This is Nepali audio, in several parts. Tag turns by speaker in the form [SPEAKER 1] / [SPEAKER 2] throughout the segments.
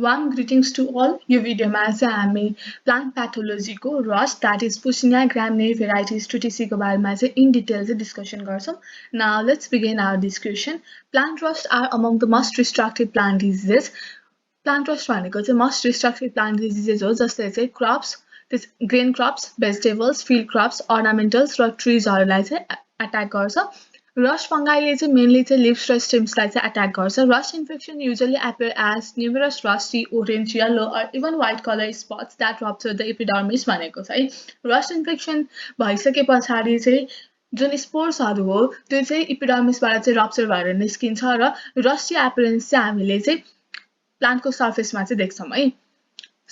[SPEAKER 1] Warm greetings to all. यो भिडियोमा चाहिँ हामी प्लान्ट प्याथोलोजीको rust that is Puccinia graminis varieties ट्रिटिसीको बारेमा चाहिँ इन डिटेल चाहिँ डिस्कसन गर्छौँ. Now let's begin our discussion. Plant rust are among the most destructive plant diseases. Plant rust भनेको चाहिँ मोस्ट डिस्ट्रक्टिभ प्लान्ट डिजिजेस हो जसले चाहिँ crops, grain crops, vegetables, field crops, ornamentals र ट्रिजहरूलाई चाहिँ अट्याक गर्छ. रस्ट फंगाइले चाहिँ मेनली चाहिँ लिव्स र स्टेम्सलाई चाहिँ अट्याक गर्छ. Rust infection usually appear as numerous rusty, orange, yellow or even white color spots that rupture the epidermis भनेको छ है. रस्ट इन्फेक्सन भइसके पछाडि चाहिँ जुन स्पोर्सहरू हो त्यो चाहिँ इपिडर्मिसबाट चाहिँ रप्चर भएर निस्किन्छ र रस्टी एपियरेन्स चाहिँ हामीले चाहिँ प्लान्टको सर्फेसमा चाहिँ देख्छौँ है.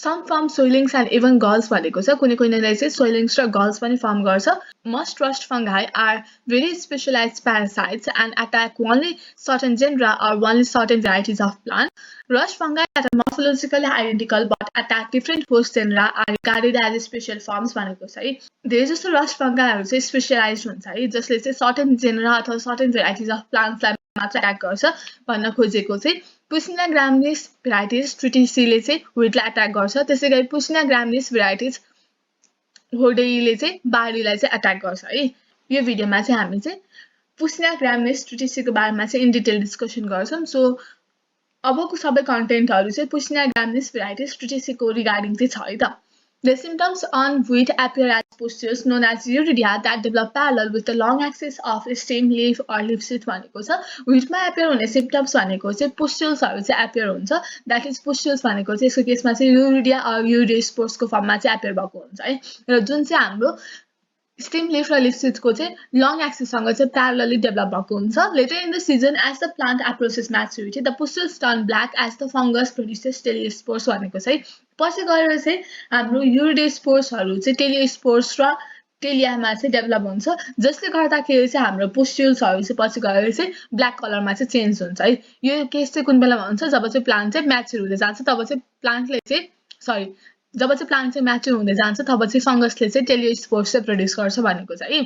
[SPEAKER 1] Some form soilings and even galls भनेको छ. कुनै चाहिँ soilings र galls पनि form गर्छ. Most rust fungi are very specialized parasites and attack only certain genera or only certain varieties of plant. Rust fungi that are morphologically identical but attack different host genera are regarded as special forms भनेको छ है. धेरै जस्तो rust fungiहरू चाहिँ स्पेशलाइज्ड हुन्छ है जसले चाहिँ certain genera अथवा certain varieties of plants लाई मात्र अट्याक गर्छ भन्न खोजेको चाहिँ पुसिनिया ग्रामिनिस भेराइटिज ट्रिटिसीले चाहिँ ह्विटलाई अट्याक गर्छ. त्यसैगरी पुसिनिया ग्रामिनिस भेराइटिज होडेईले चाहिँ बारीलाई चाहिँ अट्याक गर्छ है. यो भिडियोमा चाहिँ हामी चाहिँ पुसिनिया ग्रामिनिस ट्रिटिसीको बारेमा चाहिँ इन डिटेल डिस्कसन गर्छौँ. सो अबको सबै कन्टेन्टहरू चाहिँ पुसिनिया ग्रामिनिस भेराइटिज ट्रिटिसीको रिगार्डिङ चाहिँ छ है त. The symptoms on wheat appear as pustules known as uridia that develop parallel with the long axis of stem, leaf or leaf sheath भनेको छ. wheatमा appear हुने symptoms भनेको चाहिँ pustulesहरू चाहिँ appear हुन्छ. that is pustules भनेको चाहिँ यसको केसमा चाहिँ uridia or uridosporsको फर्ममा चाहिँ appear भएको हुन्छ है. र जुन चाहिँ हाम्रो stem, leaf र leaf sheathको चाहिँ long axis सँग चाहिँ parallelly develop भएको हुन्छ. later in the season as the plant approaches maturity the pustules turn black as the fungus produces teliospores भनेको छ है. पछि गएर चाहिँ हाम्रो युरिडोस्पोर्सहरू चाहिँ टेलियोस्पोर्स र टेलियामा चाहिँ डेभलप हुन्छ जसले गर्दाखेरि चाहिँ हाम्रो पुस्ट्युल्सहरू चाहिँ पछि गएर चाहिँ ब्ल्याक कलरमा चाहिँ चेन्ज हुन्छ है. यो केस चाहिँ कुन बेलामा हुन्छ जब चाहिँ प्लान्ट चाहिँ म्याच्युर हुँदै जान्छ तब चाहिँ प्लान्टले चाहिँ जब चाहिँ प्लान्ट चाहिँ म्याच्युर हुँदै जान्छ तब चाहिँ फंगसले चाहिँ टेलियोस्पोर्स चाहिँ प्रोड्युस गर्छ भनेको छ है.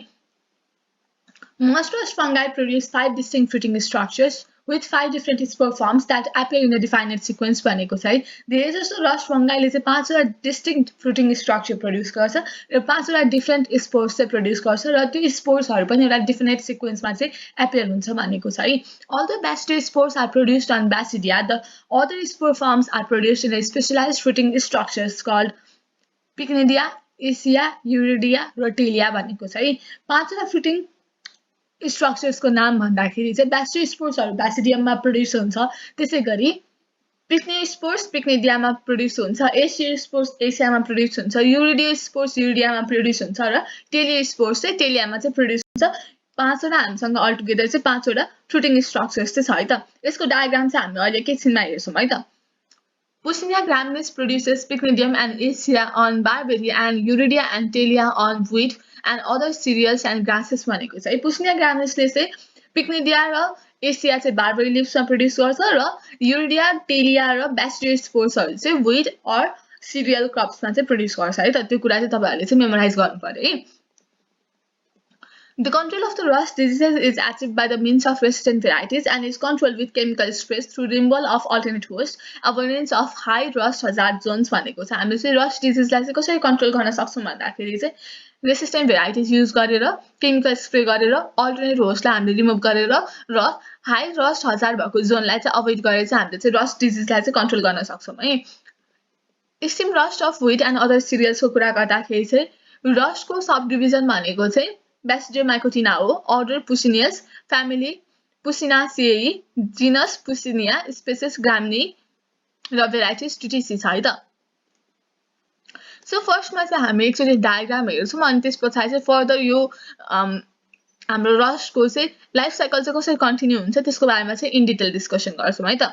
[SPEAKER 1] Most rust fungi produce 5 distinct fruiting structures with 5 different spore forms that appear in a defined sequence भनेको छ है. धेरै जस्तो रस्ट फंगाइले चाहिँ 5 वटा डिस्टिंक्ट फ्रुटिङ स्ट्रक्चर प्रोड्युस गर्छ र 5 वटा डिफरेन्ट स्पोर्स चाहिँ प्रोड्युस गर्छ र त्यो स्पोर्सहरू पनि एउटा डिफिनेट सिक्वेन्समा चाहिँ एपियर हुन्छ भनेको छ है. Although basidiospores are produced on Basidia, the other spore forms are produced in a specialized fruiting structures called Pycnidia, Eschia, Uridia र Telia भनेको छ है. 5 वटा फ्रुटिङ स्ट्रक्चर्सको नाम भन्दाखेरि चाहिँ ब्यासिडियोस्पोर्सहरू ब्यासिडियममा प्रोड्युस हुन्छ. त्यसैगरी पिक्नियोस्पोर्स पिक्निडियामा प्रोड्युस हुन्छ, एसियोस्पोर्स एसियामा प्रोड्युस हुन्छ, युरिडियोस्पोर्स युरिडियामा प्रोड्युस हुन्छ र टेलियोस्पोर्स चाहिँ टेलियामा चाहिँ प्रोड्युस हुन्छ. 5 वटा हामीसँग अलटुगेदर चाहिँ 5 वटा फ्रुटिङ स्ट्रक्चर्स चाहिँ छ है त. यसको डायग्राम चाहिँ हामी अहिले एकैछिनमा हेर्छौँ है त. Puccinia graminis produces pycnidium and Eschia on barberry and Uridia and Telia on wheat and other cereals and grasses भनेको छ है. Puccinia graminisले चाहिँ पिक्निडिया र एसिया चाहिँ बारबेरी लिव्समा प्रोड्युस गर्छ र युरिडिया, टेलिया र ब्यासिडियोस्पोर्सहरू चाहिँ व्हीट अर सिरियल क्रप्समा चाहिँ प्रोड्युस गर्छ है त. त्यो कुरा चाहिँ तपाईहरुले चाहिँ मेमोराइज गर्नु पर्यो है. The control of the rust diseases is achieved by the means of resistant varieties and is controlled with chemical sprays through removal of alternate host, avoidance of high rust hazard zones भनेको छ. हामीले चाहिँ रस्ट डिजिजलाई चाहिँ कसरी कन्ट्रोल गर्न सक्छौं भन्दाखेरि चाहिँ रेसिस्टेन्ट भेराइटिज युज गरेर केमिकल स्प्रे गरेर अल्टरनेट होस्टलाई हामीले रिमुभ गरेर र हाई रस्ट हजार भएको जोनलाई चाहिँ अभोइड गरेर चाहिँ हामीले चाहिँ रस्ट डिजिजलाई चाहिँ कन्ट्रोल गर्न सक्छौं है. Extreme rust of wheat and other सिरियल्सको कुरा गर्दाखेरि चाहिँ रस्टको सब डिभिजन भनेको चाहिँ Basidiomycotina हो. अर्डर पुसिनियस, फ्यामिली पुसिनासिएई, जिनस पुसिनिया, स्पेसिस ग्रामिनी र भेराइटिज ट्रिटिसी छ है त. सो फर्स्टमा चाहिँ हामी एकचोटि डायग्राम हेर्छौँ अनि त्यसपछि चाहिँ फर्दर यो हाम्रो रस्टको चाहिँ लाइफ साइकल चाहिँ कसरी कन्टिन्यू हुन्छ त्यसको बारेमा चाहिँ इन डिटेल डिस्कसन गर्छौँ है त.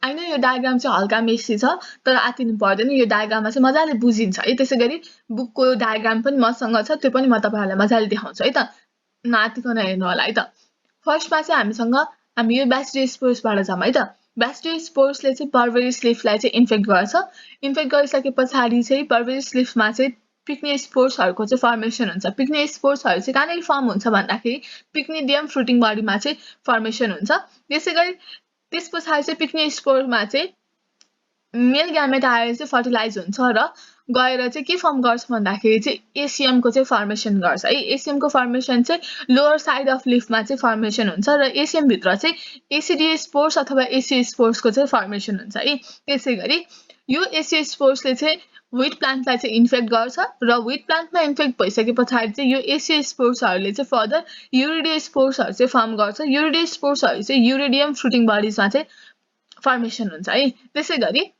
[SPEAKER 1] हैन यो डायग्राम चाहिँ हल्का मेसी छ तर आतिनु पर्दैन. यो डायग्राममा चाहिँ मजाले बुझिन्छ है. त्यसैगरी बुकको डायग्राम पनि मसँग छ त्यो पनि म तपाईहरुलाई मजाले देखाउँछु है त. नआतिकन हेर्नु होला है त. फर्स्टमा चाहिँ हामी यो ब्यासिडियोस्पोर्सबाट जाम है त. ब्यासिडियोस्पोर्सले चाहिँ बर्बेरिस लिफलाई चाहिँ इन्फेक्ट गर्छ. इन्फेक्ट गरिसकेपछि चाहिँ बर्बेरिस लिफमा चाहिँ पिक्नियोस्पोर्सहरुको चाहिँ फर्मेसन हुन्छ. पिक्नियोस्पोर्सहरु चाहिँ कहाँनिर फर्म हुन्छ भन्दाखेरि पिक्निडियम फ्रुटिङ बडीमा चाहिँ फर्मेसन हुन्छ. त्यसैगरी त्यसपछि चाहिँ पिक्नियोस्पोरमा चाहिँ मेल ग्यामेट आएर चाहिँ फर्टिलाइज हुन्छ र गएर चाहिँ के फर्म गर्छ भन्दाखेरि चाहिँ एसियम को चाहिँ फर्मेसन गर्छ है। एसियम को फर्मेसन चाहिँ लोअर साइड अफ लिफमा चाहिँ फर्मेसन हुन्छ र एसियम भित्र चाहिँ एसिडी स्पोर्स अथवा एसी स्पोर्स को चाहिँ फर्मेसन हुन्छ है। त्यसैगरी यो एसी स्पोर्सले चाहिँ व्हीट प्लान्टलाई चाहिँ इन्फेक्ट गर्छ र व्हीट प्लान्टमा इन्फेक्ट भइसकेपछि चाहिँ यो एसी स्पोर्सहरूले चाहिँ फर्दर युरिडिया स्पोर्सहरू चाहिँ फर्म गर्छ। युरिडिया स्पोर्सहरू चाहिँ युरिडियम फ्रुटिङ बडिजमा चाहिँ फर्मेसन हुन्छ है। त्यसैगरी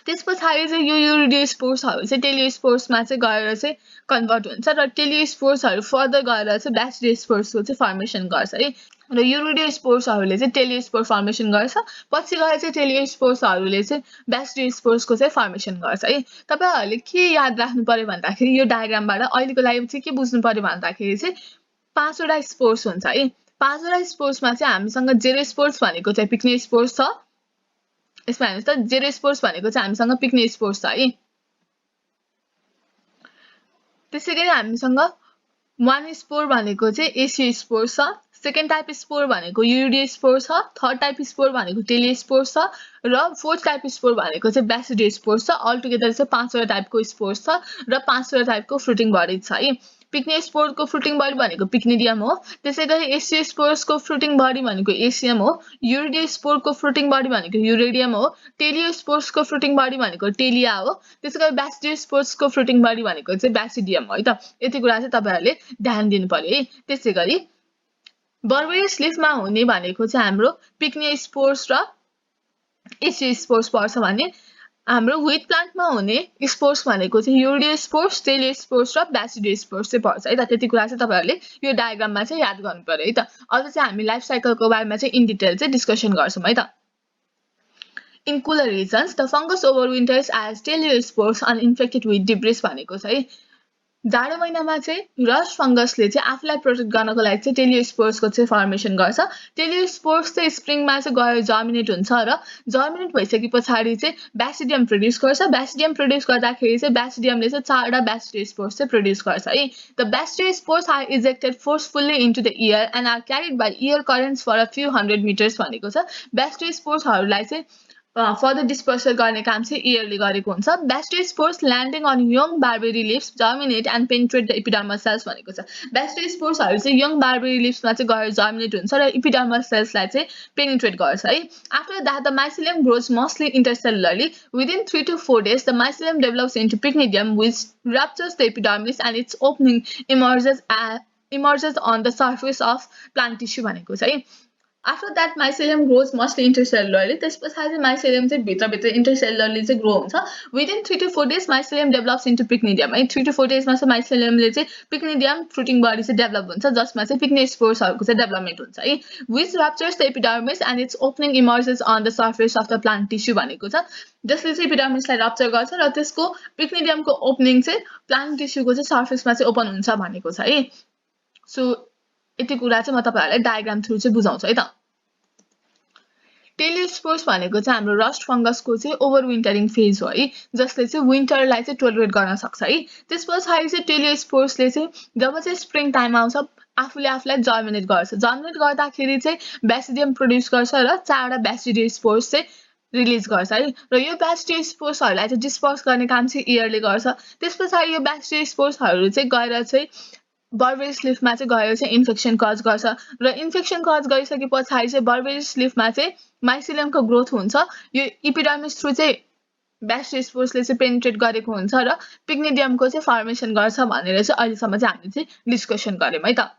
[SPEAKER 1] त्यसपछि चाहिँ यो युरिडिया स्पोर्सहरू चाहिँ टेलियोस्पोर्समा चाहिँ गएर चाहिँ कन्भर्ट हुन्छ र टेलियोस्पोर्सहरू फर्दर गएर चाहिँ ब्यासिडिया स्पोर्सको चाहिँ फर्मेसन गर्छ है। र युरिडिया स्पोर्सहरूले चाहिँ टेलियोस्पोर फर्मेसन गर्छ, पछि गएर चाहिँ टेलियोस्पोर्सहरूले चाहिँ ब्यासिडिया स्पोर्सको चाहिँ फर्मेसन गर्छ है। तपाईहरुले के याद राख्नु पर्यो भन्दाखेरि यो डायग्रामबाट अहिलेको लागि चाहिँ के बुझ्नु पर्यो भन्दाखेरि चाहिँ पाँचवटा स्पोर्स हुन्छ है। पाँचवटा स्पोर्समा चाहिँ हामीसँग जेरो स्पोर्स भनेको चाहिँ पिक्ने स्पोर्स छ। यसमा हेर्नुस् त जेरो स्पोर्स भनेको चाहिँ हामीसँग पिक्ने स्पोर्स छ है। त्यसैगरी हामीसँग वान स्पोर भनेको चाहिँ एसी स्पोर्स छ, सेकेन्ड टाइप स्पोर भनेको युरिडिया स्पोर छ, थर्ड टाइप स्पोर भनेको टेलियो स्पोर छ र फोर्थ टाइप स्पोर भनेको चाहिँ ब्यासिडिया स्पोर छ। अल टुगेदर चाहिँ पाँचवटा टाइपको स्पोर छ र पाँचवटा टाइपको फ्रुटिङ बडी छ है। पिक्ने स्पोरको फ्रुटिङ बडी भनेको पिक्निडियम हो। त्यसैगरी एसी स्पोर्सको फ्रुटिङ बडी भनेको एसियम हो। युरिडिया स्पोरको फ्रुटिङ बडी भनेको युरिडियम हो। टेलियो स्पोर्सको फ्रुटिङ बडी भनेको टेलिया हो। त्यसैगरी ब्यासिडिया स्पोर्सको फ्रुटिङ बडी भनेको चाहिँ ब्यासिडियम हो है त। यति कुरा चाहिँ तपाईहरुले ध्यान दिनु पर्यो है। त्यसैगरी बर्बेरियस लिफमा हुने भनेको चाहिँ हाम्रो पिक्ने स्पोर्स र एसी स्पोर्स पर्छ भने हाम्रो व्हीट प्लान्टमा हुने स्पोर्स भनेको चाहिँ युरिडिया स्पोर्स, टेलियो स्पोर्स र ब्यासिडिया स्पोर्स चाहिँ पर्छ है त। त्यति कुरा चाहिँ तपाईहरुले यो डायग्राममा चाहिँ याद गर्नु पर्यो है त। अझ चाहिँ हामी लाइफ साइकलको बारेमा चाहिँ इन डिटेल चाहिँ डिस्कसन गर्छौं है त। In cooler regions, the fungus overwinters as teliospores uninfected with debris भनेको छ है। जाडो महिनामा चाहिँ रस्ट फंगसले चाहिँ आफूलाई प्रोटेक्ट गर्नको लागि चाहिँ टेलियोस्पोर्सको चाहिँ फर्मेसन गर्छ। टेलियोस्पोर्स चाहिँ स्प्रिङमा चाहिँ गएर जर्मिनेट हुन्छ र जर्मिनेट भइसकेपछि चाहिँ ब्यासिडियम प्रोड्युस गर्छ। ब्यासिडियम प्रोड्युस गर्दाखेरि चाहिँ ब्यासिडियमले चाहिँ चारवटा ब्यासिडिया स्पोर्स चाहिँ प्रोड्युस गर्छ है। The basidia spores are ejected forcefully into the air and are carried by air currents for a few hundred metres भनेको छ। ब्यासिडिया स्पोर्सहरूलाई चाहिँ फर्दर डिस्पर्सल गर्ने काम चाहिँ एयरले गरेको हुन्छ। Basidia spores landing on young barberry leaves germinate and penetrate the epidermal cells भनेको छ। ब्यासिडिया स्पोर्सहरू चाहिँ यङ बार्बेरी लिव्समा चाहिँ गएर जर्मिनेट हुन्छ र एपिडर्मल सेल्सलाई चाहिँ पेनिट्रेट गर्छ है। After that the mycelium grows mostly intercellularly within 3 to 4 days the mycelium develops into pycnidium which ruptures the epidermis and its opening emerges on the surface of plant tissue भनेको छ है। After that mycelium grows mostly intercellularly. त्यसपछि mycelium चाहिँ भित्रभित्र intercellularly चाहिँ grow हुन्छ। Within 3 to 4 days mycelium develops into pycnidium है। 3 to 4 days मा चाहिँ mycelium ले चाहिँ pycnidium fruiting body चाहिँ develop हुन्छ जसमा चाहिँ pycnic spores हरुको चाहिँ development हुन्छ है। Which ruptures the epidermis and its opening emerges on the surface of the plant tissue भनेको छ। जसले चाहिँ epidermis लाई rupture गर्छ र त्यसको pycnidium को opening चाहिँ plant tissue को चाहिँ surface मा चाहिँ open हुन्छ भनेको छ है। So यति कुरा चाहिँ म तपाईहरुलाई डायग्राम थ्रु चाहिँ बुझाउँछु है त। टेलियोस्पोर्स भनेको चाहिँ हाम्रो रस्ट फंगसको चाहिँ ओभरविन्टरिङ फेज हो है, जसले चाहिँ विन्टरलाई चाहिँ टोलरेट गर्न सक्छ है। त्यसपछि चाहिँ टेलियोस्पोर्सले चाहिँ जब चाहिँ स्प्रिङ टाइम आउँछ आफूले आफूलाई जर्मिनेट गर्छ। जर्मिनेट गर्दाखेरि चाहिँ ब्यासिडियम प्रोड्युस गर्छ र चारवटा ब्यासिडिया स्पोर्स चाहिँ रिलिज गर्छ है। र यो ब्यासिडिया स्पोर्सहरूलाई चाहिँ डिस्पर्स गर्ने काम चाहिँ एयरले गर्छ। त्यसपछि यो ब्यासिडिया स्पोर्सहरू चाहिँ गएर चाहिँ बर्बेरियस लिफमा चाहिँ गएर चाहिँ इन्फेक्सन कज गर्छ र इन्फेक्सन कज गरिसकेपछि चाहिँ बर्बेरियस लिफमा चाहिँ माइसेलियमको ग्रोथ हुन्छ। यो एपिडर्मिस थ्रु चाहिँ ब्यासिडिया स्पोर्सले चाहिँ पेनिट्रेट गरेको हुन्छ र पिक्निडियमको चाहिँ फर्मेसन गर्छ भनेर चाहिँ अहिलेसम्म चाहिँ हामीले चाहिँ डिस्कसन गर्यौं है त।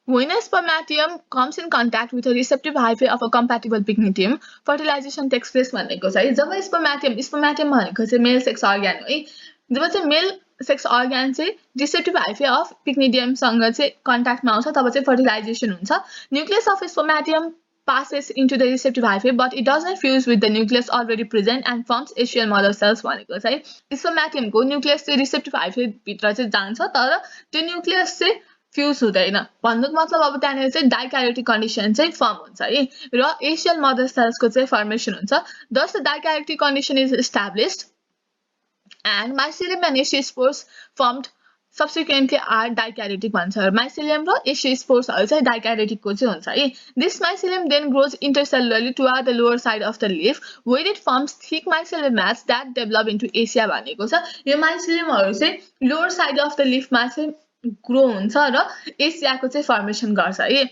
[SPEAKER 1] When a spermatium comes in contact with a receptive hyphae of a compatible pycnidium, fertilization takes place भनेको छ है। जब स्पर्मेटियम भनेको चाहिँ मेल सेक्स अर्ग्यान हो है। जब चाहिँ मेल सेक्स अर्ग्यान चाहिँ रिसेप्टिभ हाइफे अफ पिक्निडियमसँग चाहिँ कन्ट्याक्टमा आउँछ तब चाहिँ फर्टिलाइजेसन हुन्छ। Nucleus of spermatium passes into the receptive hyphae but it does not fuse with the nucleus already present and forms axial mother cells भनेको छ है। स्पर्मेटियमको न्यूक्लियस चाहिँ रिसेप्टिभ हाइफे भित्र चाहिँ जान्छ तर त्यो न्यूक्लियस चाहिँ फ्यूज हुँदैन। भन्नुको मतलब अब त्यहाँनिर चाहिँ डाइक्यारियोटिक कन्डिसन चाहिँ फर्म हुन्छ है र एसियल मदर सेल्सको चाहिँ फर्मेसन हुन्छ। Thus the dikaryotic condition is established and mycelium and spores formed subsequently are dikaryotic भन्छ mycelium र एसियोस्पोर्सहरु चाहिँ dikaryotic को चाहिँ हुन्छ है this mycelium then grows intercellularly toward the lower side of the leaf where it forms thick mycelial mats that develop into Asia भनेको छ यो myceliumहरु चाहिँ lower side of the leaf मा चाहिँ ग्रो हुन्छ र एसियाको चाहिँ फर्मेसन गर्छ है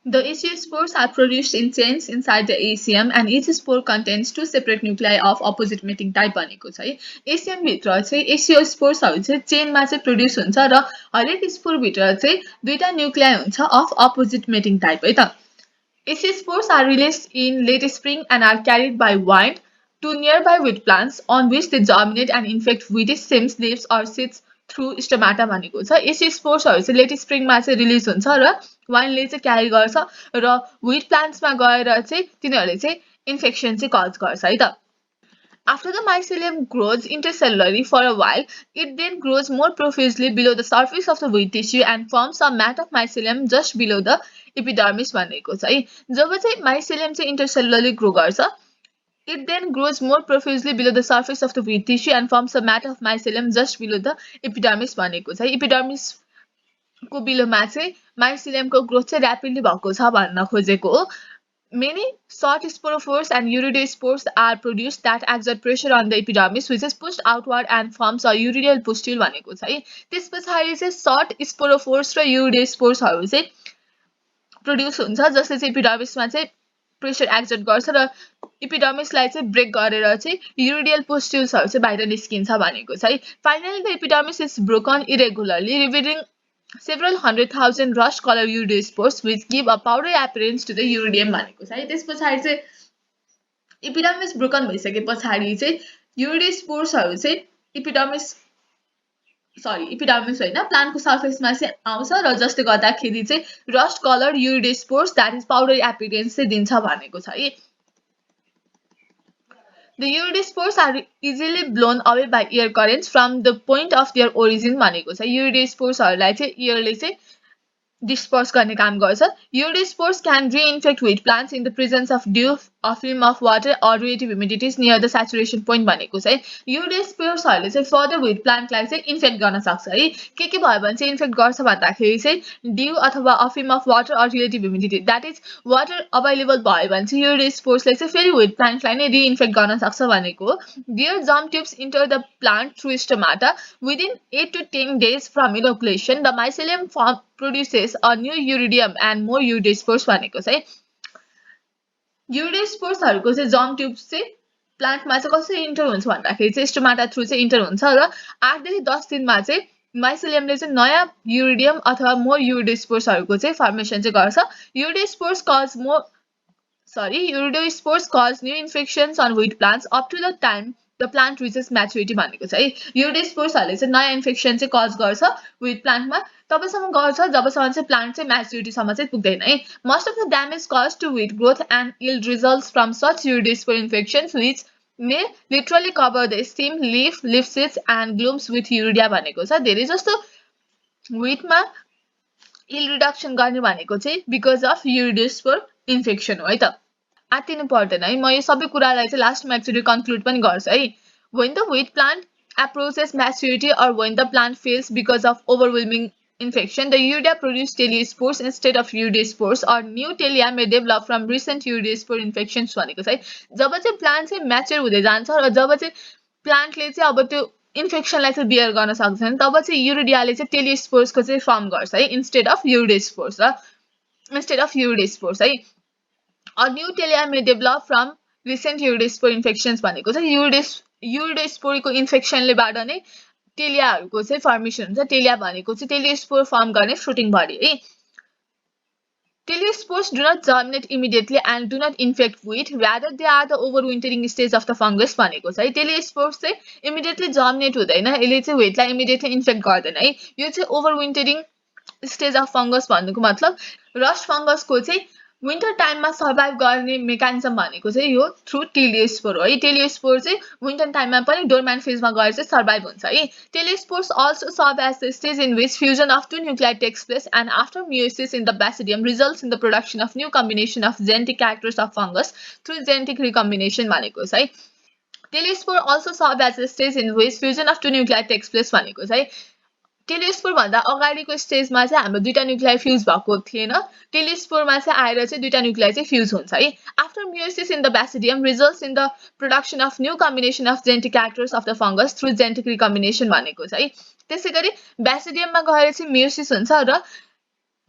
[SPEAKER 1] The spores are produced in chains inside the acium and each spore contains two separate nuclei of opposite mating type भनेको छ है एसियम भित्र चाहिँ एसियोस्पोर्सहरु चाहिँ चेनमा चाहिँ प्रोड्युस हुन्छ र हरेक स्पोर भित्र चाहिँ दुईटा न्यूक्लियाई हुन्छ अफ अपोजिट मेटिङ टाइप है त Spores are released in late spring and are carried by wind to nearby wheat plants on which they germinate and infect wheat stems, leaves or seeds through stomata भनेको छ स्पोर्सहरु चाहिँ लेट स्प्रिङमा चाहिँ रिलिज हुन्छ र वाइनले चाहिँ क्यारी गर्छ र wheat प्लान्ट्समा गएर चाहिँ तिनीहरुले चाहिँ इन्फेक्सन चाहिँ कज गर्छ है त After the mycelium grows intercellularly for a while, it then grows more profusely below the surface of the wheat tissue and forms a mat of mycelium just below the epidermis भनेको छ है जब चाहिँ mycelium चाहिँ intercellularly grow गर्छ it then grows more profusely below the surface of the wheat tissue and forms a mat of mycelium just below the epidermis भनेको छ epidermis को बिलोमा चाहिँ mycelium को ग्रोथ चाहिँ र्यापिडली भएको छ भन्न खोजेको हो Many short sporophores and uridospores are produced that exert pressure on the epidermis which is pushed outward and forms a uridial pustule भनेको छ है त्यसपछि चाहिँ short sporophores र uridosporesहरु चाहिँ प्रोड्युस हुन्छ जसले चाहिँ epidermisमा चाहिँ प्रेशर एक्सर्ट गर्छ र epidermisलाई चाहिँ ब्रेक गरेर चाहिँ uridial pustulesहरु चाहिँ बाहिर निस्किन्छ भनेको छ है Finally the epidermis is broken irregularly revealing several 100,000 rust-colored uridospores which give a powdery appearance to the uridium भनेको छ है त्यसपछि चाहिँ epidermis broken भइसकेपछि चाहिँ uridosporesहरु चाहिँ epidermis हैन प्लान्टको सर्फेसमा चाहिँ आउँछ र जसले गर्दाखेरि चाहिँ rust colored uridospores that is powdery appearance चाहिँ दिन्छ भनेको छ है The uridospores are easily blown away by air currents from the point of their origin भनेको छ uridosporesहरुलाई चाहिँ एयरले चाहिँ disperse गर्ने काम गर्छ uridospores can reinfect wheat plants in the presence of dew a film of water or relative humidity near the saturation point भनेको छ uridosporesहरुले चाहिँ further wheat plantलाई चाहिँ इन्फेक्ट गर्न सक्छ है के भयो भने चाहिँ इन्फेक्ट गर्छ भन्दाखेरि चाहिँ dew अथवा a film of water or relative humidity that is water available भयो भने चाहिँ uridosporesले चाहिँ फेरि wheat plantलाई नै reinfect गर्न सक्छ भनेको हो their germ tubes enter the plant through stomata within 8 to 10 days from inoculation the mycelium produces a new uridium and more uridospores भनेको छ uridosporesहरुको चाहिँ germ tubes चाहिँ प्लान्टमा चाहिँ कसरी इन्टर हुन्छ भन्दाखेरि चाहिँ स्टोमाटा थ्रु चाहिँ इन्टर हुन्छ र 8 देखि 10 दिनमा चाहिँ myceliumले चाहिँ नयाँ uridium अथवा मोर uridosporesहरुको चाहिँ फर्मेसन चाहिँ गर्छ uridospores cause new infections on wheat plants up to the time the plant reaches maturity भनेको छ है uridosporesहरुले चाहिँ नयाँ इन्फेक्सन चाहिँ कज गर्छ wheat plantमा तबसम्म गर्छ जबसम्म चाहिँ प्लान्ट चाहिँ म्याच्युरिटी सम्म चाहिँ पुग्दैन है most of the damage caused to wheat growth and yield results from such uridospore infections which may literally cover the stem leaf seeds and glooms with uridia भनेको छ धेरै जस्तो wheatमा yield reduction गर्ने भनेको चाहिँ because of uridospore infection हो है त आतिनु पर्दैन है म यो सबै कुरालाई चाहिँ लास्टमा एक्चुअली कन्क्लुड पनि गर्छु है when the wheat plant approaches maturity or when the plant fails because of overwhelming infection the uridia produce teliospores instead of uridospores or new telia may develop from recent uridospore infections भनेको छ है जब चाहिँ प्लान्ट चाहिँ म्याच्योर हुँदै जान्छ र जब चाहिँ प्लान्टले चाहिँ अब त्यो इन्फेक्सनलाई चाहिँ बियर गर्न सक्दैन तब चाहिँ युरिडियाले चाहिँ टेलियोस्पोर्सको चाहिँ फर्म गर्छ है इंस्टेड अफ यूरिडोस्पोर्स है A new telia may develop from recent uridospore infections भनेको छ यूरिडोस्पोरको इन्फेक्सनले बाट नै टेलियाहरुको चाहिँ फर्मेसन हुन्छ टेलिया भनेको चाहिँ टेलियोस्पोर फर्म गर्ने फ्रुटिङ बडी है Teliospores do not germinate immediately and do not infect wheat. Rather, they are the overwintering stage of the fungus भनेको छ है Teliospores चाहिँ immediately germinate हुँदैन यसले चाहिँ wheatलाई immediately infect गर्दैन है यो चाहिँ overwintering stage of fungus भन्नुको मतलब rust fungus को चाहिँ विन्टर टाइममा सर्भाइभ गर्ने मेकानिजम भनेको चाहिँ यो थ्रु टेलियोस्पोर हो है टेलियोस्पोर चाहिँ विन्टर टाइममा पनि डोर्मेन्ट फेजमा गएर चाहिँ सर्भाइभ हुन्छ है टेलियोस्पोर्स also serve as the stage in which fusion of two nuclei takes place and after meiosis in the basidium results in the production of new combination of genetic characters of fungus through genetic recombination भनेको छ है Teliospore also serve as a stage in which fusion of two nuclei takes place भनेको छ है टेलियोस्पोर भन्दा अगाडिको स्टेजमा चाहिँ हाम्रो दुईटा न्यूक्लियाई फ्यूज भएको थिएन टेलियोस्पोरमा चाहिँ आएर चाहिँ दुईटा न्यूक्लियाई चाहिँ फ्यूज हुन्छ है after meiosis in the basidium results in the production of new combination of genetic characters of the fungus through genetic recombination भनेको छ है त्यसैगरी बेसिडियममा गएर चाहिँ meiosis हुन्छ र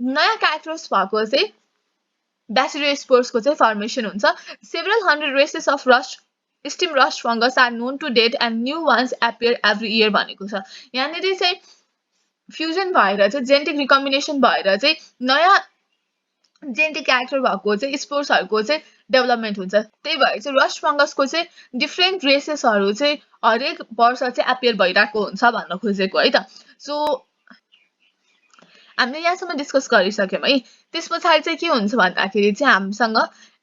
[SPEAKER 1] नयाँ क्यारेक्टर्स भएको चाहिँ बेसिडियोस्पोर्सको चाहिँ फर्मेसन हुन्छ several hundred races of rust steam rust fungus are known to date and new ones appear every year भनेको छ यहाँनेरि चाहिँ फ्युजन भएर चाहिँ जेनेटिक रिकम्बिनेसन भएर चाहिँ नयाँ जेनेटिक क्यारेक्टर भएको चाहिँ स्पोर्सहरूको चाहिँ डेभलपमेन्ट हुन्छ त्यही भएर चाहिँ रस्ट फंगसको चाहिँ डिफ्रेन्ट रेसेसहरू चाहिँ हरेक वर्ष चाहिँ एपियर भइरहेको हुन्छ भन्न खोजेको है त सो हामीले यहाँसम्म डिस्कस गरिसक्यौँ है त्यस पछाडि चाहिँ के हुन्छ भन्दाखेरि चाहिँ हामीसँग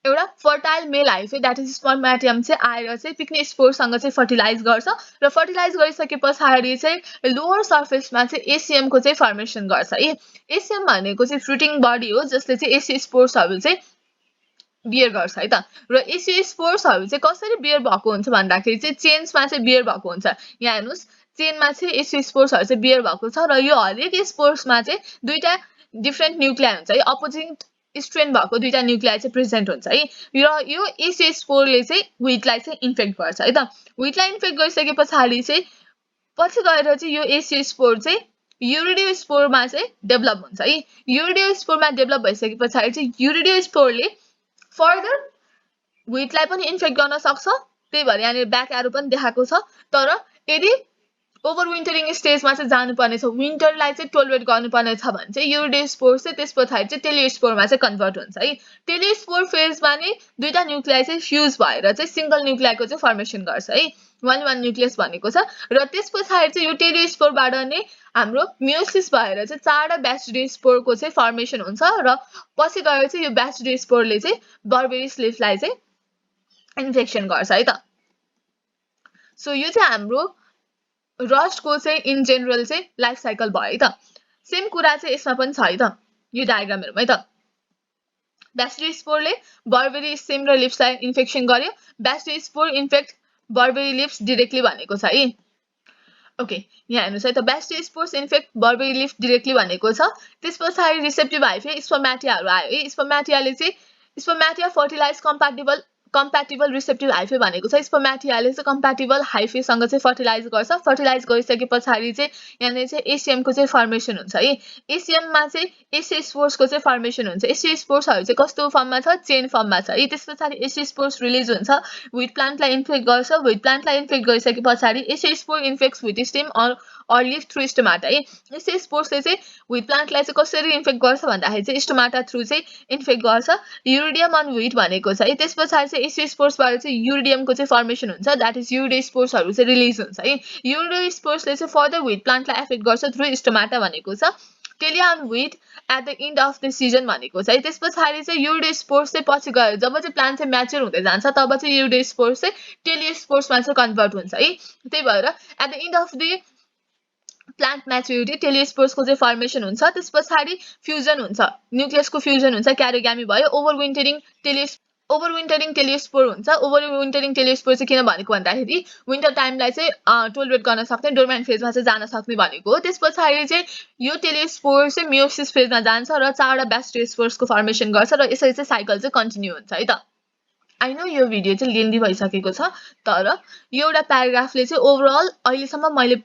[SPEAKER 1] एउटा fertile male hyphae that is spermatium चाहिँ आएर चाहिँ पिक्ने स्पोरसँग चाहिँ फर्टिलाइज गर्छ र फर्टिलाइज गरिसके पछाडि चाहिँ लोवर सर्फेसमा चाहिँ एसिएमको चाहिँ फर्मेसन गर्छ है एसिएम भनेको चाहिँ फ्रुटिङ बडी हो जसले चाहिँ एसियो स्पोर्सहरू चाहिँ बियर गर्छ है त र एसियो स्पोर्सहरू चाहिँ कसरी बियर भएको हुन्छ भन्दाखेरि चाहिँ चेन्समा चाहिँ बियर भएको हुन्छ यहाँ हेर्नुहोस् चेनमा चाहिँ एसियो स्पोर्सहरू चाहिँ बियर भएको छ र यो हरेक स्पोर्समा चाहिँ दुईटा डिफ्रेन्ट न्यूक्लियाई हुन्छ है अपोजिट स्ट्रेन भएको दुईटा न्यूक्लियाई चाहिँ प्रेजेन्ट हुन्छ है र यो एसियो स्पोरले चाहिँ व्हिटलाई चाहिँ इन्फेक्ट गर्छ है त व्हिटलाई इन्फेक्ट गरिसके पछाडि चाहिँ पछि गएर चाहिँ यो एसियो स्पोर चाहिँ युरिडियो स्पोरमा चाहिँ डेभलप हुन्छ है युरिडियो स्पोरमा डेभलप भइसके पछाडि चाहिँ युरिडियो स्पोरले फर्दर व्हिटलाई पनि इन्फेक्ट गर्न सक्छ त्यही भएर यहाँनिर ब्याक एरो पनि देखाएको छ तर यदि ओभर विन्टरिङ स्टेजमा चाहिँ जानुपर्ने छ विन्टरलाई चाहिँ टोलरेट गर्नुपर्ने छ भने चाहिँ युरिडियोस्पोर चाहिँ त्यस पछाडि चाहिँ टेलियोस्पोरमा चाहिँ कन्भर्ट हुन्छ है टेलियोस्पोर फेजमा नै दुईटा न्यूक्लियाई चाहिँ फ्युज भएर चाहिँ सिंगल न्यूक्लियाईको चाहिँ फर्मेसन गर्छ है वान न्यूक्लियस भनेको छ र त्यस पछाडि चाहिँ यो टेलियोस्पोरबाट नै हाम्रो मियोसिस भएर चाहिँ चारवटा बेसिडियोस्पोरको चाहिँ फर्मेसन हुन्छ र पछि गएर चाहिँ यो बेसिडियोस्पोरले चाहिँ बर्बेरिस लिफलाई चाहिँ इन्फेक्सन गर्छ है त सो यो चाहिँ हाम्रो रस्टको चाहिँ इन जेनरल चाहिँ लाइफ साइकल भयो है त सेम कुरा चाहिँ यसमा पनि छ है त यो डायग्राम हेरौँ है त बेसिडियोस्पोरले बर्बेरी स्टेम र लिप्सलाई इन्फेक्सन गर्यो basidiospore infect barberi lips directly भनेको छ है ओके यहाँ हेर्नुहोस् है त basidiospores infect barberi leaf directly भनेको छ त्यस पछाडि रिसेप्टिभ हाइफे स्पर्मेटियाहरू आयो है स्पर्मेटियाले चाहिँ स्पर्मेटिया फर्टिलाइज कम्प्याटिबल रिसेप्टिभ हाइफे भनेको छ स्पर्मेटियाले चाहिँ कम्प्याटिबल हाइफेसँग चाहिँ फर्टिलाइज गर्छ फर्टिलाइज गरिसके पछाडि चाहिँ यहाँनिर चाहिँ एसिएमको चाहिँ फर्मेसन हुन्छ है एसिएममा चाहिँ एसियो स्पोर्सको चाहिँ फर्मेसन हुन्छ एसियो स्पोर्सहरू चाहिँ कस्तो फर्ममा छ चेन फर्ममा छ है त्यस पछाडि एसियो स्पोर्स रिलिज हुन्छ व्हिट प्लान्टलाई इन्फेक्ट गर्छ व्हिट प्लान्टलाई इन्फेक्ट गरिसके पछाडि SEO spore infects wheat stem or leaf through stomata है एसियो स्पोर्सले चाहिँ व्हिट प्लान्टलाई चाहिँ कसरी इन्फेक्ट गर्छ भन्दाखेरि चाहिँ स्टोमाटा थ्रु चाहिँ इन्फेक्ट गर्छ युरिडियम अन व्हिट भनेको छ है त्यस पछाडि चाहिँ एसियो स्पोर्सबाट चाहिँ युरिडियमको चाहिँ फर्मेसन हुन्छ द्याट इज युरिडियो स्पोर्सहरू चाहिँ रिलिज हुन्छ है युरिडियो स्पोर्सले चाहिँ फर्दर व्हिट प्लान्टलाई एफेक्ट गर्छ थ्रु स्टोमाटा भनेको छ telia on wheat at the end of the season भनेको छ है त्यस पछाडि चाहिँ युरिडियो स्पोर्स चाहिँ पछि गएर जब चाहिँ प्लान्ट चाहिँ म्याच्योर हुँदै जान्छ तब चाहिँ युरिडियो स्पोर्स चाहिँ टेलियो स्पोर्समा चाहिँ कन्भर्ट हुन्छ है त्यही भएर at the end of the plant maturity टेलियोस्पोर्सको चाहिँ फर्मेसन हुन्छ त्यस पछाडि फ्युजन हुन्छ न्यूक्लियसको फ्युजन हुन्छ क्यारियोग्यामी भयो ओभरविन्टरिङ टेलियोस्पोर हुन्छ ओभरविन्टरिङ टेलियोस्पोर चाहिँ किन भनेको भन्दाखेरि विन्टर टाइमलाई चाहिँ टोलरेट गर्न सक्ने डोर्मेन्ट फेजमा चाहिँ जान सक्ने भनेको हो त्यस पछाडि चाहिँ यो टेलियोस्पोर चाहिँ मियोसिस फेजमा जान्छ र चारवटा बेसिडियोस्पोर्सको फर्मेसन गर्छ र यसरी चाहिँ साइकल चाहिँ कन्टिन्यू हुन्छ है त आई नो यो भिडियो चाहिँ लेन्दी भइसकेको छ तर यो एउटा प्याराग्राफले चाहिँ ओभरअल अहिलेसम्म मैले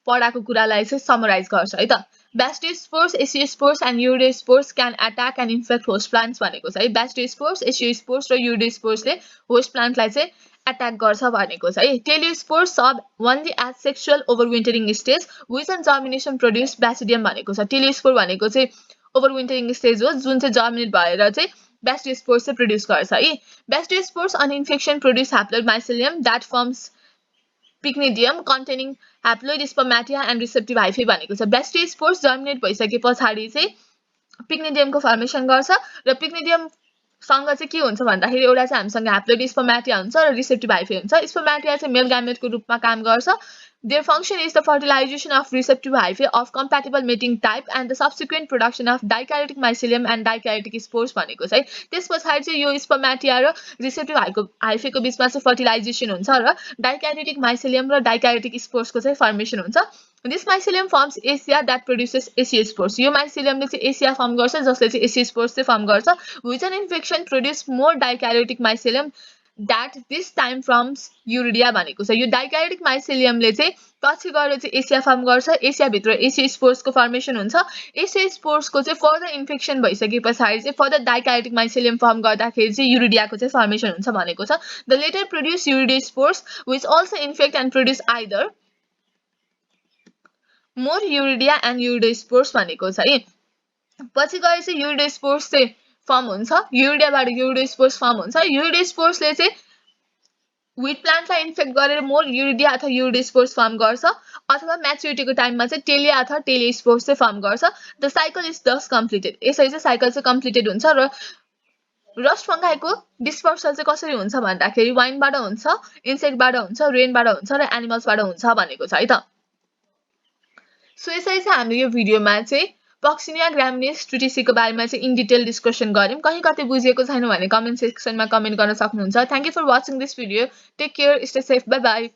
[SPEAKER 1] पढाएको कुरालाई चाहिँ समराइज गर्छ है त basidiospores aeciospores and urediospores can attack and infect host plants भनेको छ है बेसिडियोस्पोर्स एसियोस्पोर्स र युरिडियोस्पोर्सले होस्ट प्लान्टलाई चाहिँ अट्याक गर्छ भनेको छ है teliospores serve only as sexual overwintering stage which and germination produce basidium भनेको छ टेलियोस्पोर भनेको चाहिँ ओभरविन्टरिङ स्टेज हो जुन चाहिँ जर्मिनेट भएर चाहिँ बेसिडियोस्पोर्स चाहिँ प्रोड्युस गर्छ है basidiospores on infection produce haploid mycelium that forms pycnidium containing haploid spermatia and receptive hyphae भनेको छ बेसिडियोस्पोर्स जर्मिनेट भइसके पछाडि चाहिँ पिक्निडियमको फर्मेसन गर्छ र पिक्निडियमसँग चाहिँ के हुन्छ भन्दाखेरि एउटा चाहिँ हामीसँग ह्याप्लोइड स्पर्मेटिया हुन्छ र रिसेप्टिभ हाइफे हुन्छ स्पर्मेटिया चाहिँ मेल ग्यामेटको रूपमा काम गर्छ Their function is the fertilization of receptive hyphae of compatible mating type and the subsequent production of dikaryotic mycelium and dikaryotic spores भनेको छ है त्यस पछाडि चाहिँ यो स्पर्मेटिया र रिसेप्टिभ हाइफेको बीचमा चाहिँ फर्टिलाइजेसन हुन्छ र डाइक्यारियोटिक माइसेलियम र डाइक्यारियोटिक स्पोर्सको चाहिँ फर्मेसन हुन्छ This mycelium forms Asia that produces Asia spores. यो myceliumले चाहिँ एसिया फर्म गर्छ जसले चाहिँ एसिया spores चाहिँ फर्म गर्छ. Which an infection produce more dikaryotic mycelium that this time forms यूरिडिया भनेको छ. यो डाइक्यारियोटिक माइसेलियमले चाहिँ पछि गएर चाहिँ एसिया फर्म गर्छ. एसिया भित्र एसिया स्पोर्सको फर्मेसन हुन्छ. एसिया स्पोर्सको चाहिँ फर्दर इन्फेक्सन भइसकेपछि चाहिँ फर्दर डाइक्यारियोटिक माइसेलियम फर्म गर्दाखेरि चाहिँ यूरिडियाको चाहिँ फर्मेसन हुन्छ भनेको छ. The latter produce uredia spores which also infect and produce either more uredia and uredia spores भनेको छ है. पछि गएर चाहिँ यूरिडिया स्पोर्स चाहिँ फर्म हुन्छ. यूरिडियाबाट यूरिडिया स्पोर्स फर्म हुन्छ. यूरिडिया स्पोर्सले चाहिँ व्हीट प्लान्टलाई इन्फेक्ट गरेर मोर यूरिडिया अथवा यूरिडिया स्पोर्स फर्म गर्छ अथवा म्याच्युरिटीको टाइममा चाहिँ टेलिया अथवा टेलिया स्पोर्स चाहिँ फर्म गर्छ. द साइकल इज दस कम्प्लिटेड. यसरी चाहिँ साइकल चाहिँ कम्प्लिटेड हुन्छ. र रस्ट फंगाइको डिस्पर्सल चाहिँ कसरी हुन्छ भन्दाखेरि वाइनबाट हुन्छ, इन्सेक्टबाट हुन्छ, रेनबाट हुन्छ र एनिमल्सबाट हुन्छ भनेको छ है त. सो यसरी चाहिँ हामीले यो भिडियोमा चाहिँ Puccinia Graminis Tritici को बारेमा चाहिँ इन डिटेल डिस्कसन गर्यौं. कहीं कतै बुझिएको छैन भने कमेन्ट सेक्सनमा कमेन्ट गर्न सक्नुहुन्छ. Thank you for watching this video. Take care, stay safe, bye by.